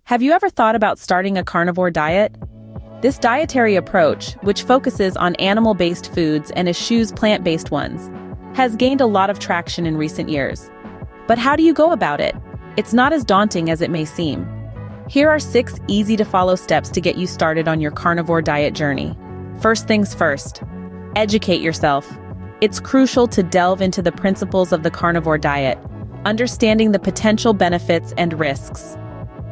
Have you ever thought about starting a carnivore diet? This dietary approach, which focuses on animal-based foods and eschews plant-based ones, has gained a lot of traction in recent years. But how do you go about it? It's not as daunting as it may seem. Here are 6 easy-to-follow steps to get you started on your carnivore diet journey. First things first, educate yourself. It's crucial to delve into the principles of the carnivore diet, understanding the potential benefits and risks.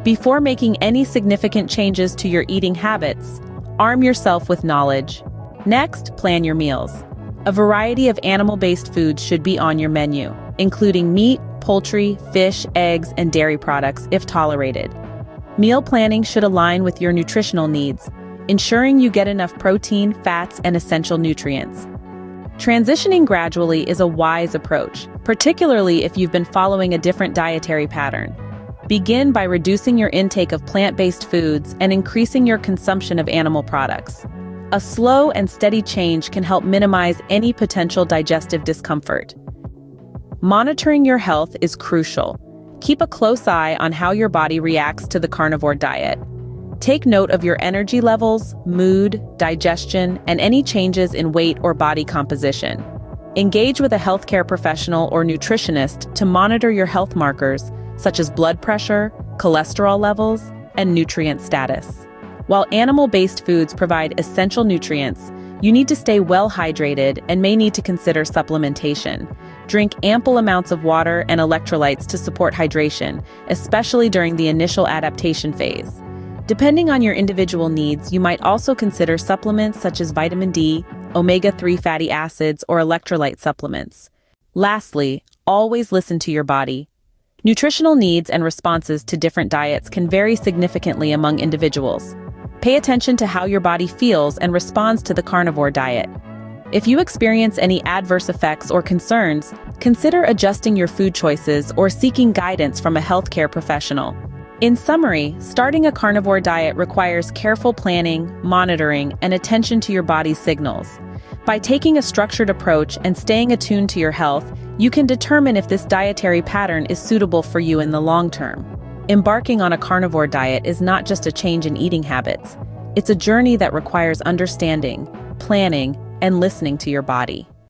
Before making any significant changes to your eating habits, arm yourself with knowledge. Next, plan your meals. A variety of animal-based foods should be on your menu, including meat, poultry, fish, eggs, and dairy products if tolerated. Meal planning should align with your nutritional needs, ensuring you get enough protein, fats, and essential nutrients. Transitioning gradually is a wise approach, particularly if you've been following a different dietary pattern. Begin by reducing your intake of plant-based foods and increasing your consumption of animal products. A slow and steady change can help minimize any potential digestive discomfort. Monitoring your health is crucial. Keep a close eye on how your body reacts to the carnivore diet. Take note of your energy levels, mood, digestion, and any changes in weight or body composition. Engage with a healthcare professional or nutritionist to monitor your health markers, such as blood pressure, cholesterol levels, and nutrient status. While animal-based foods provide essential nutrients, you need to stay well hydrated and may need to consider supplementation. Drink ample amounts of water and electrolytes to support hydration, especially during the initial adaptation phase. Depending on your individual needs, you might also consider supplements such as vitamin D, omega-3 fatty acids, or electrolyte supplements. Lastly, always listen to your body. Nutritional needs and responses to different diets can vary significantly among individuals. Pay attention to how your body feels and responds to the carnivore diet. If you experience any adverse effects or concerns, consider adjusting your food choices or seeking guidance from a healthcare professional. In summary, starting a carnivore diet requires careful planning, monitoring, and attention to your body's signals. By taking a structured approach and staying attuned to your health, you can determine if this dietary pattern is suitable for you in the long term. Embarking on a carnivore diet is not just a change in eating habits. It's a journey that requires understanding, planning, and listening to your body.